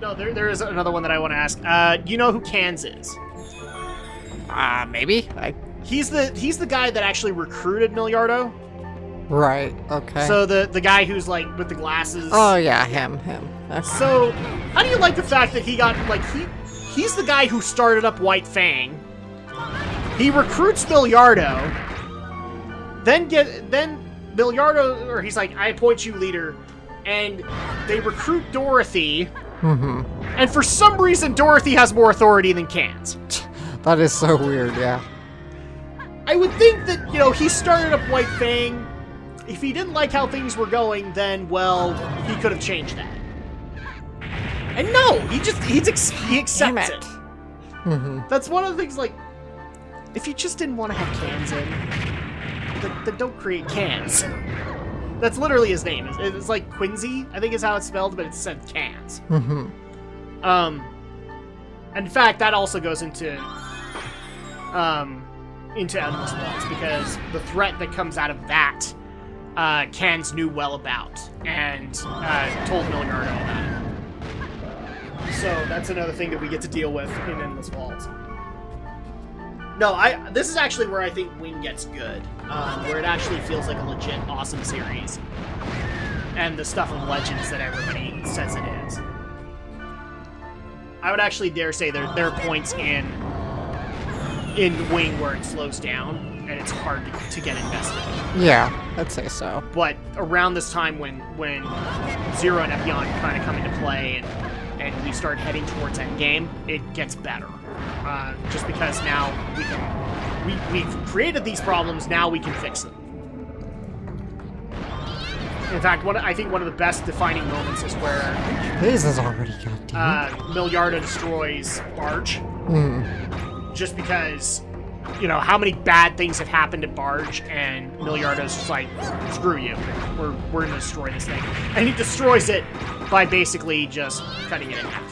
No, there is another one that I want to ask. Do you know who Cans is? Maybe. He's the guy that actually recruited Miliardo. Right. Okay. So the guy who's like with the glasses. Oh yeah, him. Okay. So how do you like the fact that he got like he's the guy who started up White Fang? He recruits Miliardo. Then Miliardo, or he's like, I appoint you leader, and they recruit Dorothy. Mm-hmm. And for some reason, Dorothy has more authority than Cans. That is so weird. Yeah. I would think that he started up White Fang. If he didn't like how things were going, then well, he could have changed that. And no, he accepts it. Mm-hmm. That's one of the things. Like, if you just didn't want to have Cans in, then don't create Cans. That's literally his name. It's like Quincy, I think is how it's spelled, but it's said Cans. Mm-hmm. And in fact, that also goes into Endless Waltz, because the threat that comes out of that, Cans knew well about, and told Miliardo about it. So that's another thing that we get to deal with in Endless Waltz. No, this is actually where I think Wing gets good, where it actually feels like a legit awesome series, and the stuff of Legends that everybody says it is. I would actually dare say there are points in Wing where it slows down, and it's hard to get invested. Yeah, I'd say so. But around this time when Zero and Epion kind of come into play, and we start heading towards Endgame, it gets better. Just because now we've created these problems, now we can fix them. In fact, I think one of the best defining moments is where This is already goddamn. Miliardo destroys Barge. Mm. Just because, how many bad things have happened at Barge, and Miliardo's just like, screw you, we're gonna destroy this thing. And he destroys it by basically just cutting it in half.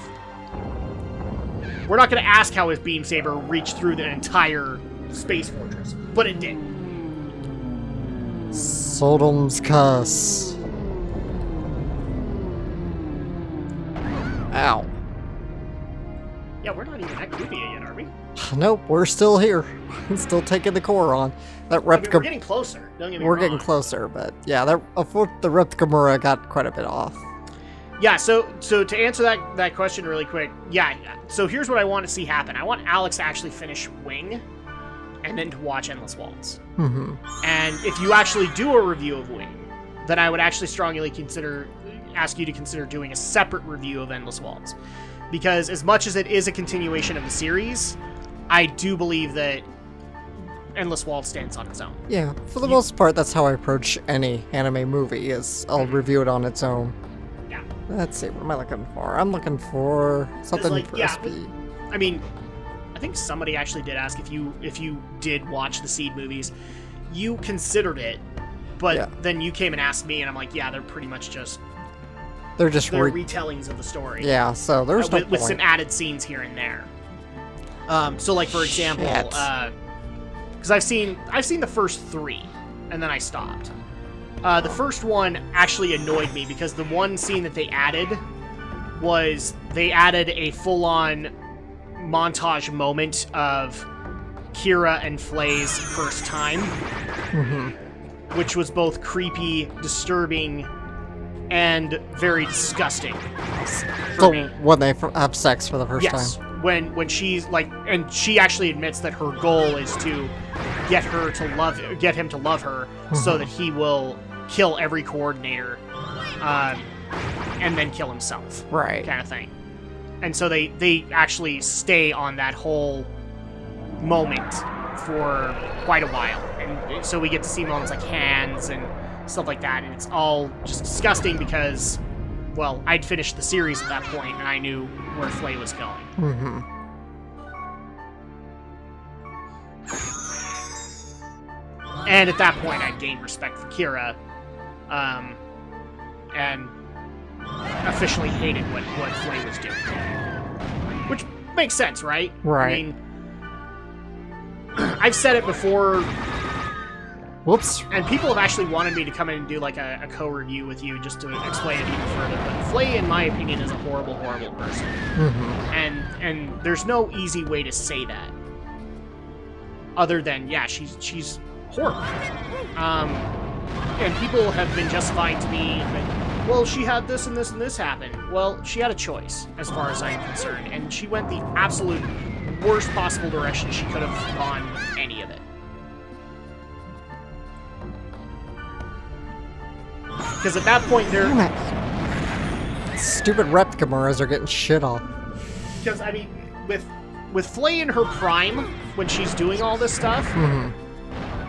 We're not gonna ask how his beam saber reached through the entire space fortress, but it did. Sodom's cuss. Ow. Yeah, we're not even at Cubia yet, are we? Nope, we're still here. Still taking the core on. That replica. We're getting closer. Don't get me wrong. We're getting closer, but yeah, the replica Mura got quite a bit off. Yeah, so to answer that question really quick, yeah, so here's what I want to see happen. I want Alex to actually finish Wing, and then to watch Endless Waltz. Mm-hmm. And if you actually do a review of Wing, then I would actually strongly ask you to consider doing a separate review of Endless Waltz. Because as much as it is a continuation of the series, I do believe that Endless Waltz stands on its own. Yeah, for the most part, that's how I approach any anime movie, is I'll review it on its own. Yeah. Let's see, what am I looking for? I'm looking for something crispy. I mean, I think somebody actually did ask if you did watch the Seed movies. You considered it, but then you came and asked me, and I'm like, yeah, they're pretty much just... They're retellings of the story. Yeah, so there's no point. With some added scenes here and there. So, like, for example, because I've seen the first 3, and then I stopped. The first one actually annoyed me, because the one scene that they added was they added a full-on montage moment of Kira and Flay's first time, which was both creepy, disturbing, and very disgusting for me. When they have sex for the first time. When she's like, and she actually admits that her goal is to get him to love her, so that he will kill every coordinator, and then kill himself, right? Kind of thing. And so they actually stay on that whole moment for quite a while, and so we get to see moments like hands and stuff like that, and it's all just disgusting because, well, I'd finished the series at that point, and I knew where Flay was going. And at that point, I gained respect for Kira, and officially hated what Flay was doing. Which makes sense, right? Right. I mean, I've said it before, Whoops. And people have actually wanted me to come in and do like a co-review with you just to explain it even further. But Flay, in my opinion, is a horrible, horrible person. And there's no easy way to say that. Other than, yeah, she's horrible. And people have been justifying to me that, well, she had this and this and this happen. Well, she had a choice, as far as I'm concerned. And she went the absolute worst possible direction she could have gone with any of it. Because at that point, they're... Stupid rep Gamuras are getting shit on. Because, I mean, with Flay in her prime, when she's doing all this stuff,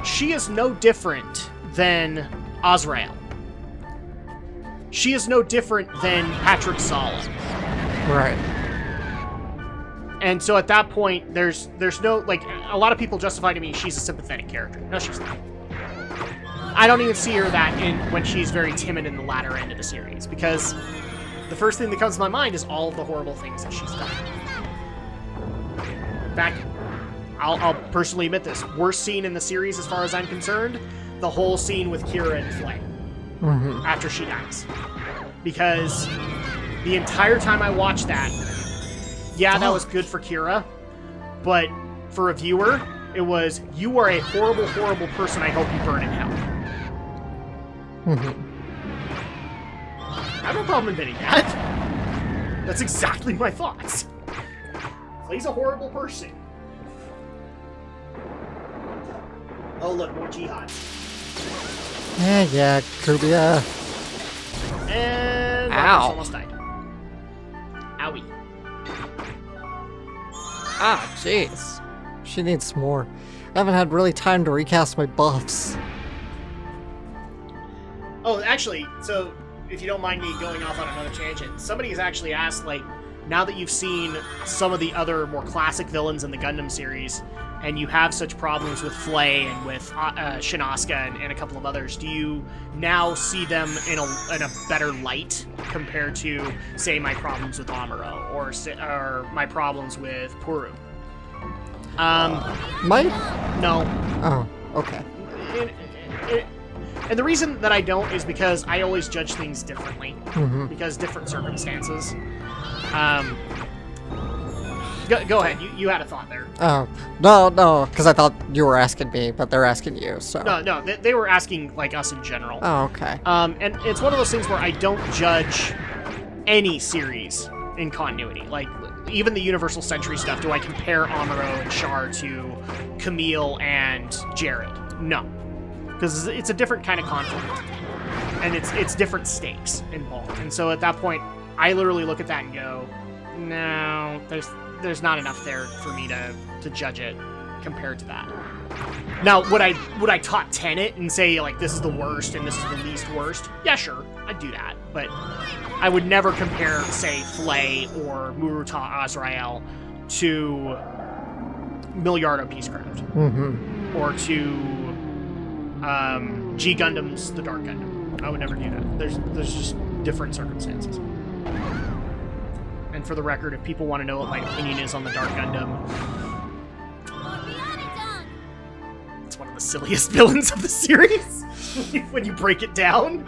she is no different than Azrael. She is no different than Patrick Zala. Right. And so at that point, there's no, like, a lot of people justify to me she's a sympathetic character. No, she's not. I don't even see her that when she's very timid in the latter end of the series, because the first thing that comes to my mind is all of the horrible things that she's done. In fact, I'll personally admit this. Worst scene in the series, as far as I'm concerned, the whole scene with Kira and Flay after she dies. Because the entire time I watched that, yeah, that was good for Kira, but for a viewer, it was, you are a horrible, horrible person. I hope you burn in hell. I have no problem admitting that. That's exactly my thoughts. Flay's a horrible person. Oh, look, more jihad. Yeah, Cubia. And ow. Almost died. Owie. Ah, jeez. She needs more. I haven't had really time to recast my buffs. Oh, actually, so if you don't mind me going off on another tangent, somebody has actually asked, like, now that you've seen some of the other more classic villains in the Gundam series, and you have such problems with Flay and with Shinosuke and a couple of others, do you now see them in a better light compared to, say, my problems with Amuro or my problems with Puru? No. Oh, okay. And the reason that I don't is because I always judge things differently. Because different circumstances. Go ahead. You had a thought there. Oh, no, because I thought you were asking me, but they're asking you, so... No, they were asking, like, us in general. Oh, okay. And it's one of those things where I don't judge any series in continuity. Like, even the Universal Century stuff, do I compare Amuro and Char to Camille and Jared? No. Because it's a different kind of conflict. And it's different stakes involved. And so at that point, I literally look at that and go, no, there's not enough there for me to judge it compared to that. Now, would I top 10 it and say, like, this is the worst and this is the least worst? Yeah, sure, I'd do that. But I would never compare, say, Flay or Muruta Azrael to Milliardo Peacecraft. Or to G Gundam's The Dark Gundam. I would never do that. There's just different circumstances. And for the record, if people want to know what my opinion is on the Dark Gundam, it's one of the silliest villains of the series when you break it down.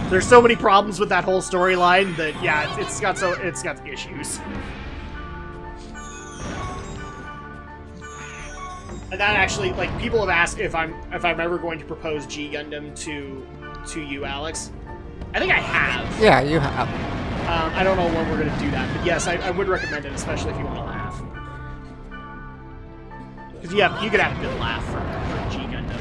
There's so many problems with that whole storyline that, yeah, it's got issues. And that actually, like, people have asked if I'm ever going to propose G Gundam to you, Alex. I think I have. Yeah, you have. I don't know when we're going to do that, but yes, I would recommend it, especially if you want to laugh. Because you could have a good laugh for G Gundam.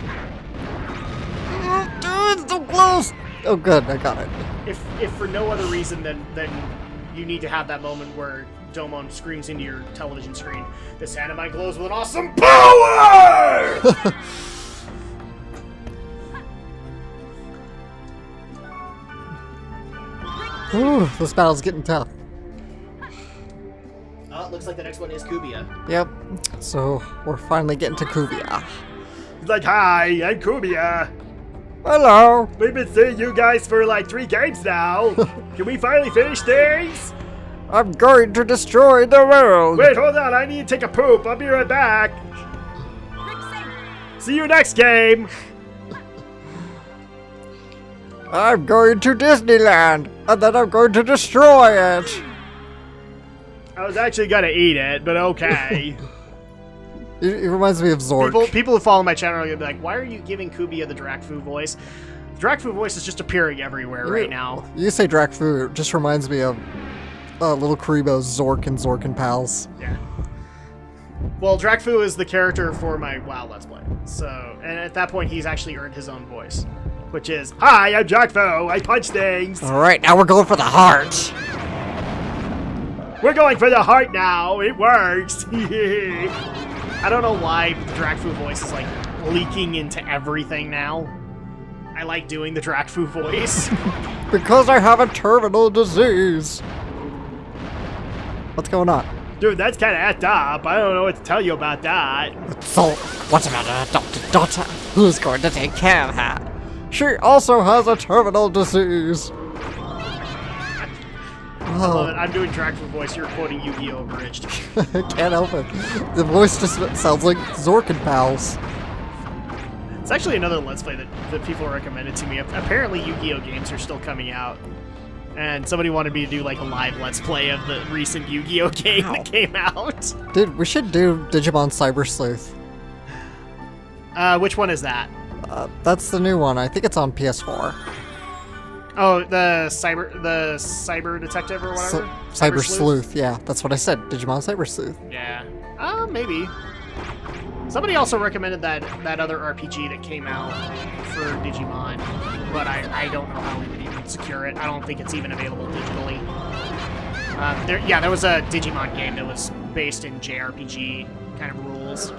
It's so close! Oh, good, I got it. If for no other reason than you need to have that moment where Domon screams into your television screen, "This anime glows with an awesome power!" Ooh, this battle's getting tough. Oh, it looks like the next one is Cubia. Yep, so we're finally getting to Cubia. He's like, hi, I'm Cubia. Hello! We've been seeing you guys for like 3 games now. Can we finally finish things? I'm going to destroy the world! Wait, hold on, I need to take a poop. I'll be right back. See you next game. I'm going to Disneyland, and then I'm going to destroy it. I was actually gonna eat it, but okay. It reminds me of Zork. People who follow my channel are gonna be like, why are you giving Cubia the Drak voice? The Drak voice is just appearing everywhere right now. You say Drak Fu, it just reminds me of Little Karibo's Zork and Pals. Yeah. Well, Drak is the character for my WoW Let's Play. So, and at that point, he's actually earned his own voice, which is, Hi, I'm Drak. I punch things. Alright, now we're going for the heart. We're going for the heart now. It works. I don't know why the Drak voice is like leaking into everything now. I like doing the Drak voice. Because I have a terminal disease. What's going on? Dude, that's kind of act up. I don't know what to tell you about that. So, what's about an adopted daughter? Who's going to take care of her? She also has a terminal disease. I love it. I'm doing Drak voice. You're quoting Yu-Gi-Oh! Abridged. I can't help it. The voice just sounds like Zork and Pals. It's actually another Let's Play that people recommended to me. Apparently, Yu-Gi-Oh! Games are still coming out. And somebody wanted me to do like a live Let's Play of the recent Yu-Gi-Oh! Game that came out. Dude, we should do Digimon Cyber Sleuth. Which one is that? That's the new one. I think it's on PS4. Oh, the cyber detective or whatever? Cyber Sleuth, yeah. That's what I said. Digimon Cyber Sleuth. Yeah. Maybe. Somebody also recommended that other RPG that came out for Digimon, but I don't know how we would even secure it. I don't think it's even available digitally. There was a Digimon game that was based in JRPG kind of rules.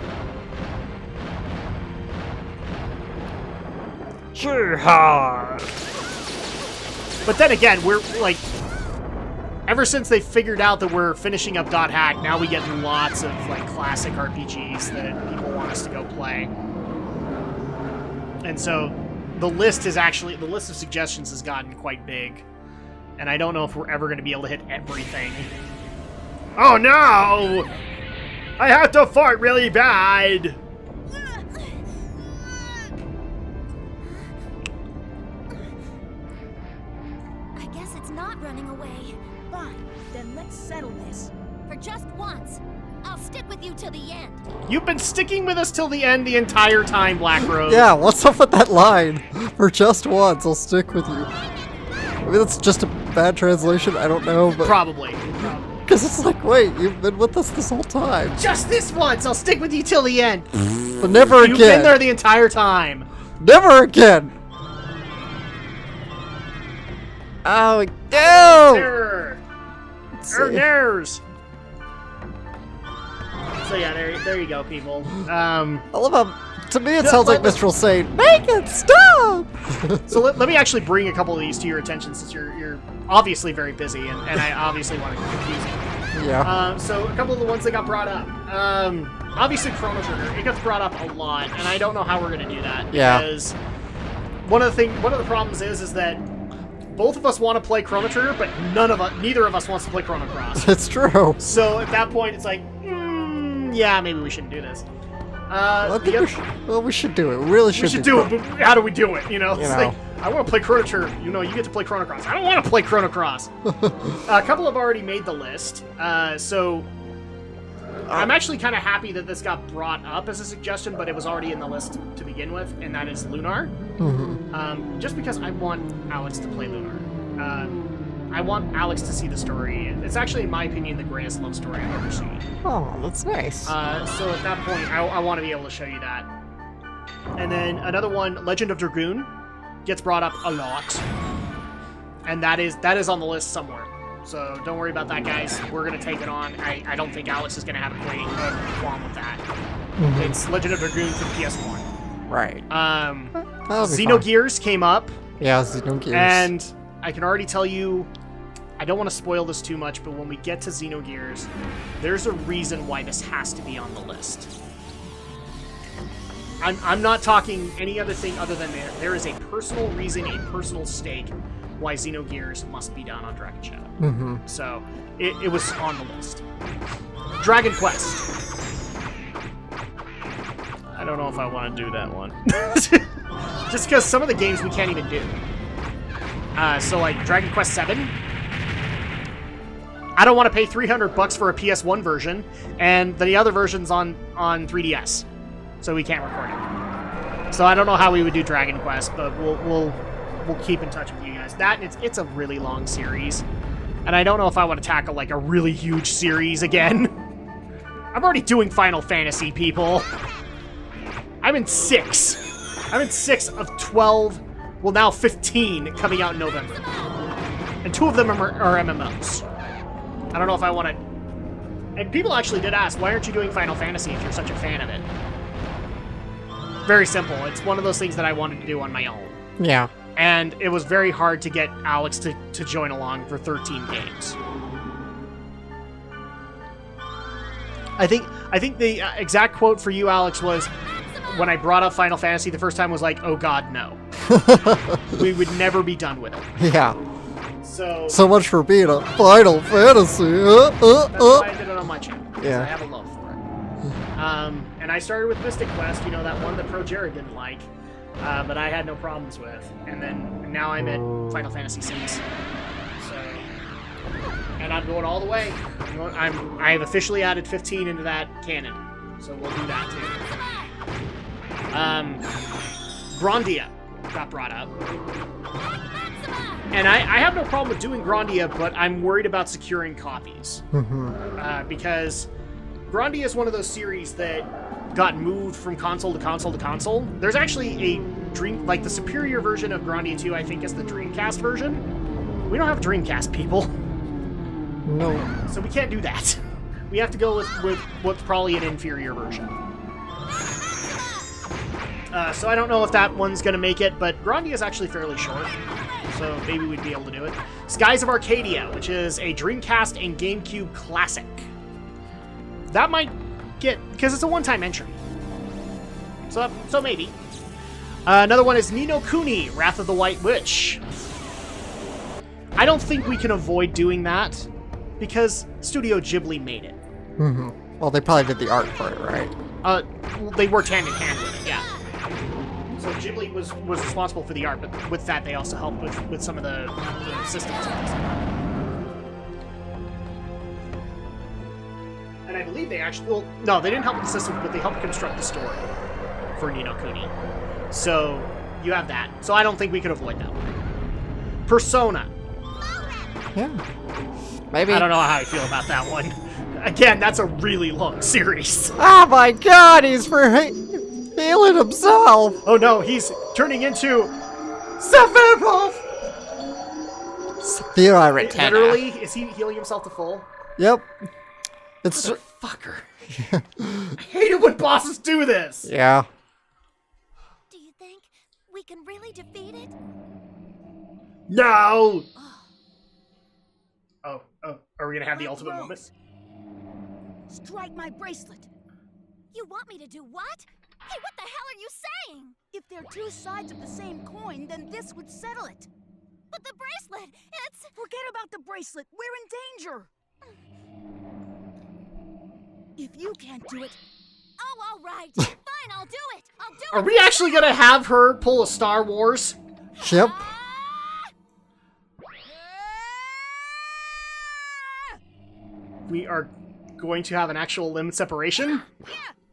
Too hard. But then again, we're like, ever since they figured out that we're finishing up .hack, now we get lots of like classic RPGs that people want us to go play. And so the list of suggestions has gotten quite big. And I don't know if we're ever going to be able to hit everything. Oh no! I have to fart really bad. Running away. Fine, then let's settle this. For just once, I'll stick with you till the end. You've been sticking with us till the end the entire time, Black Rose. Yeah, what's up with that line? For just once, I'll stick with you. I mean, that's just a bad translation, I don't know, but... Probably. Because it's like, wait, you've been with us this whole time. Just this once, I'll stick with you till the end. But never again. You've been there the entire time. Never again. Oh, no! There's. So yeah, there you go, people. I love how, to me it sounds like Mistral saying, make it stop! So let me actually bring a couple of these to your attention, since you're obviously very busy, and I obviously want to confuse you. Yeah. So a couple of the ones that got brought up. Obviously Chrono Trigger, it gets brought up a lot, and I don't know how we're going to do that. Yeah. Because one of the problems is that both of us want to play Chrono Trigger, but neither of us wants to play Chrono Cross. It's true. So at that point, it's like, yeah, maybe we shouldn't do this. We should do it. We really should. We should do it, but how do we do it? Like, I want to play Chrono Trigger. You get to play Chrono Cross. I don't want to play Chrono Cross. A couple have already made the list, so I'm actually kind of happy that this got brought up as a suggestion, but it was already in the list to begin with, and that is Lunar. Mm-hmm. Just because I want Alex to play Lunar. I want Alex to see the story. It's actually, in my opinion, the greatest love story I've ever seen. Oh, that's nice. So at that point, I want to be able to show you that. And then another one, Legend of Dragoon, gets brought up a lot. And that is on the list somewhere. So don't worry about that, guys. We're going to take it on. I don't think Alex is going to have a qualm with that. Mm-hmm. It's Legend of Dragoon for the PS1. Right. Xenogears came up. Yeah, Xenogears. And I can already tell you, I don't want to spoil this too much, but when we get to Xenogears, there's a reason why this has to be on the list. I'm not talking any other thing other than there is a personal reason, a personal stake why Xenogears must be done on Dragon Shadow. Mm-hmm. So it was on the list. Dragon Quest. I don't know if I want to do that one. Just because some of the games we can't even do. So like Dragon Quest VII, I don't want to pay $300 for a PS1 version, and the other version's on 3DS, so we can't record it. So I don't know how we would do Dragon Quest, but we'll keep in touch with you guys. That and it's a really long series, and I don't know if I want to tackle like a really huge series again. I'm already doing Final Fantasy, people. I'm in 6. I'm in 6 of 12. Well, now 15 coming out in November, and 2 of them are MMOs. I don't know if I want to... And people actually did ask, why aren't you doing Final Fantasy if you're such a fan of it? Very simple. It's one of those things that I wanted to do on my own. Yeah. And it was very hard to get Alex to join along for 13 games. I think the exact quote for you, Alex, was when I brought up Final Fantasy the first time was like, oh god, no. We would never be done with it. Yeah. So much for being a Final Fantasy. That's why I did it on my channel. Yeah. I have a love for it. And I started with Mystic Quest, that one that Pro Jared didn't like, but I had no problems with. And then now I'm at Final Fantasy VI. So, and I'm going all the way. I have officially added 15 into that canon, so we'll do that too. Grandia got brought up. And I have no problem with doing Grandia, but I'm worried about securing copies. Because Grandia is one of those series that got moved from console to console to console. There's actually the superior version of Grandia 2, I think, is the Dreamcast version. We don't have Dreamcast, people. No. So we can't do that. We have to go with what's probably an inferior version. So I don't know if that one's going to make it, but Grandia is actually fairly short. So maybe we'd be able to do it. Skies of Arcadia, which is a Dreamcast and GameCube classic. That might get... because it's a one-time entry. So maybe. Another one is Ni no Kuni, Wrath of the White Witch. I don't think we can avoid doing that, because Studio Ghibli made it. Well, they probably did the art for it, right? They worked hand-in-hand with it, yeah. So Ghibli was responsible for the art, but with that they also helped with some of the systems. And I believe they actually... well, no, they didn't help with the systems, but they helped construct the story for Ni no Kuni. So you have that. So I don't think we could avoid that one. Persona. Yeah. Maybe. I don't know how I feel about that one. Again, that's a really long series. Oh my god, he's healing himself! Oh no, he's turning into Sephiroth! Literally, is he healing himself to full? Yep. It's Fucker. I hate it when bosses do this! Yeah. Do you think we can really defeat it? No! Oh, are we gonna have the ultimate moment? Strike my bracelet. You want me to do what? Hey, what the hell are you saying? If they're two sides of the same coin, then this would settle it. But the bracelet, it's... Forget about the bracelet. We're in danger. If you can't do it... Oh, all right. Fine, I'll do it. I'll do it. Are we actually gonna have her pull a Star Wars? Yep. We are going to have an actual limb separation?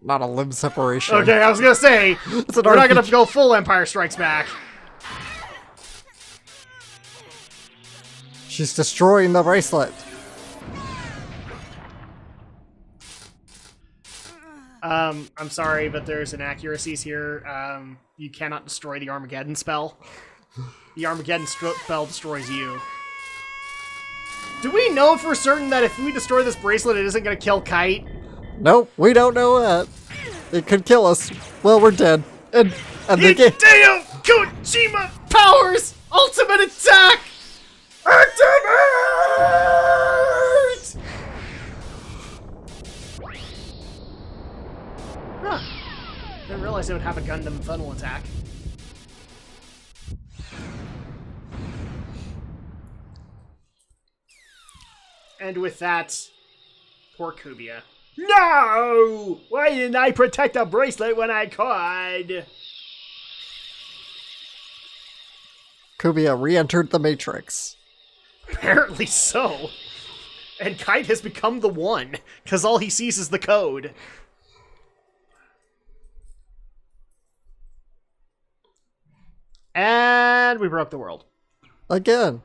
Not a limb separation. Okay, I was gonna say, It's an we're not gonna RPG. go full Empire Strikes Back. She's destroying the bracelet. I'm sorry, but there's inaccuracies here. You cannot destroy the Armageddon spell. The Armageddon spell destroys you. Do we know for certain that if we destroy this bracelet, it isn't going to kill Kite? Nope, we don't know that. It could kill us. Well, we're dead. And the game. Hideo Kojima powers ultimate attack! Ultimate! Huh. Didn't realize it would have a Gundam funnel attack. And with that, poor Cubia. No! Why didn't I protect the bracelet when I could? Cubia re-entered the Matrix. Apparently so. And Kite has become the one, because all he sees is the code. And we broke the world. Again.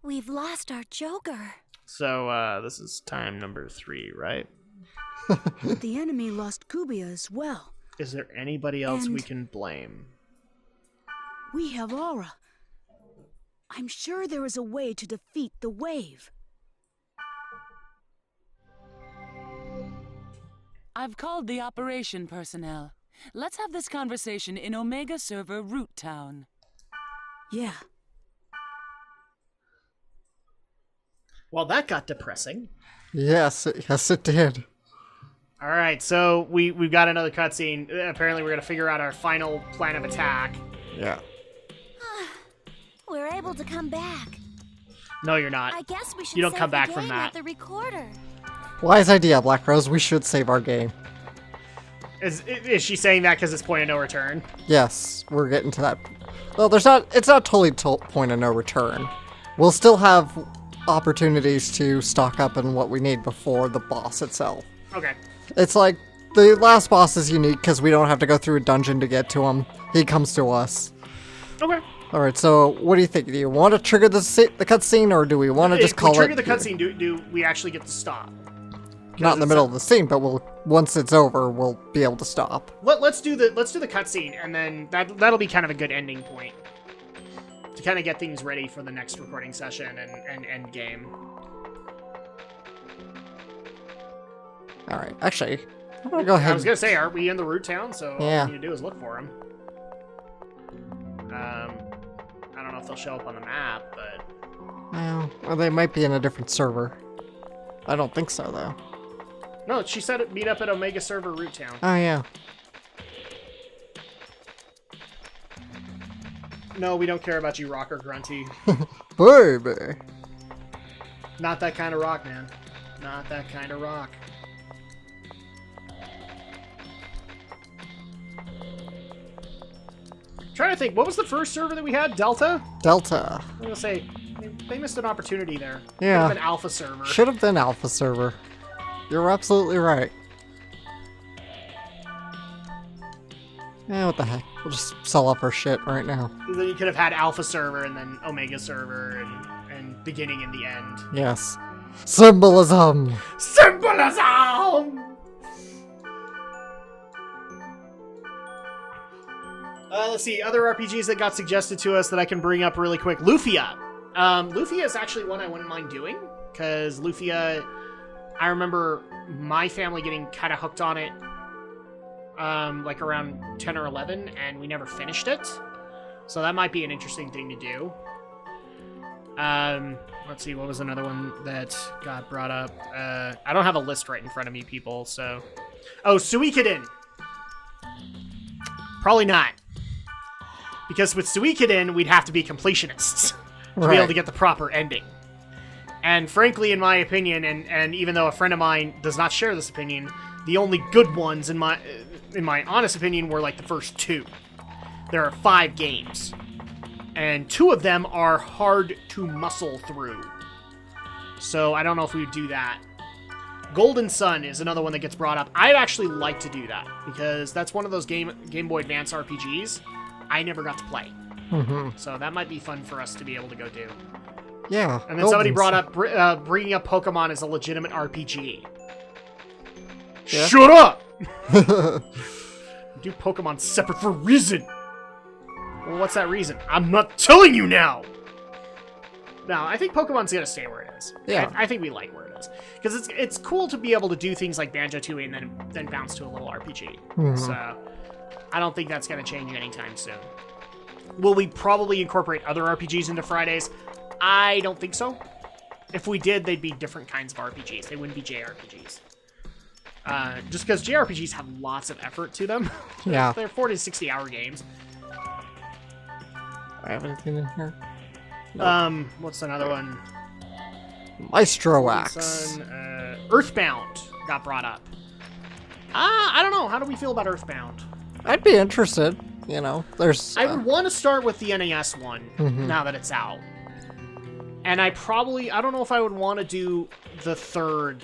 We've lost our Joker. So, this is time number 3, right? The enemy lost Cubia as well. Is there anybody else we And- can blame? We have Aura. I'm sure there is a way to defeat the wave. I've called the operation personnel. Let's have this conversation in Omega Server Root Town. Yeah. Well, that got depressing. Yes, yes it did. All right, so we've got another cutscene. Apparently, we're gonna figure out our final plan of attack. Yeah. We're able to come back. No, you're not. I guess we should You don't save come the back from game that. at the recorder. Wise idea, Black Rose. We should save our game. Is she saying that because it's point of no return? Yes, we're getting to that. Well, it's not totally point of no return. We'll still have opportunities to stock up on what we need before the boss itself. Okay. It's like, the last boss is unique because we don't have to go through a dungeon to get to him. He comes to us. Okay. Alright, so what do you think? Do you want to trigger the cutscene, or do we want to just call it? If we trigger the cutscene, do we actually get to stop? Not in the middle of the scene, but once it's over, we'll be able to stop. Let's do the cutscene, and then that'll be kind of a good ending point to kind of get things ready for the next recording session and end game. Alright, actually, I'm gonna go ahead. I was gonna say, aren't we in the root town? So Yeah. all we need to do is look for him. I don't know if they'll show up on the map, but Well, they might be in a different server. I don't think so, though. no, she said meet up at Omega Server Root Town. Oh, yeah. No, we don't care about you, Rocker Grunty. Baby. Not that kind of rock, man. Not that kind of rock. Trying to think, what was the first server that we had? Delta? Delta. I'm gonna say they missed an opportunity there. Yeah. Could have been Alpha server. Should have been Alpha server. You're absolutely right. Yeah, what the heck? We'll just sell up our shit right now. Then you could have had Alpha server and then Omega server and beginning and the end. Yes. Symbolism! Symbolism! Let's see, other RPGs that got suggested to us that I can bring up really quick. Lufia. Lufia is actually one I wouldn't mind doing, because Lufia, I remember my family getting kind of hooked on it, like around 10 or 11, and we never finished it. So that might be an interesting thing to do. Let's see, what was another one that got brought up? I don't have a list right in front of me, people, so... Oh, Suikoden! Probably not. Because with Suikoden, we'd have to be completionists to be able to get the proper ending. And frankly, in my opinion, and even though a friend of mine does not share this opinion, the only good ones, in my honest opinion, were like the first 2. There are 5 games. And 2 of them are hard to muscle through. So I don't know if we would do that. Golden Sun is another one that gets brought up. I'd actually like to do that, because that's one of those Game Boy Advance RPGs I never got to play. Mm-hmm. So that might be fun for us to be able to go do. Yeah. And then somebody brought up bringing up Pokemon as a legitimate RPG. Yeah. Shut up! Do Pokemon separate for a reason. Well, what's that reason? I'm not telling you now! No, I think Pokemon's gonna stay where it is. Yeah. I think we like where it is. Because it's cool to be able to do things like Banjo-Tooie and then bounce to a little RPG. Mhm. So, I don't think that's gonna change anytime soon. Will we probably incorporate other RPGs into Fridays? I don't think so. If we did, they'd be different kinds of RPGs. They wouldn't be JRPGs. Just because JRPGs have lots of effort to them. Yeah. They're 40 to 60 hour games. I have anything in here? What's another one? Maestro Axe. Sun, Earthbound got brought up. I don't know. How do we feel about Earthbound? I'd be interested. You know, there's... I would want to start with the NES one, now that it's out. And I don't know if I would want to do the third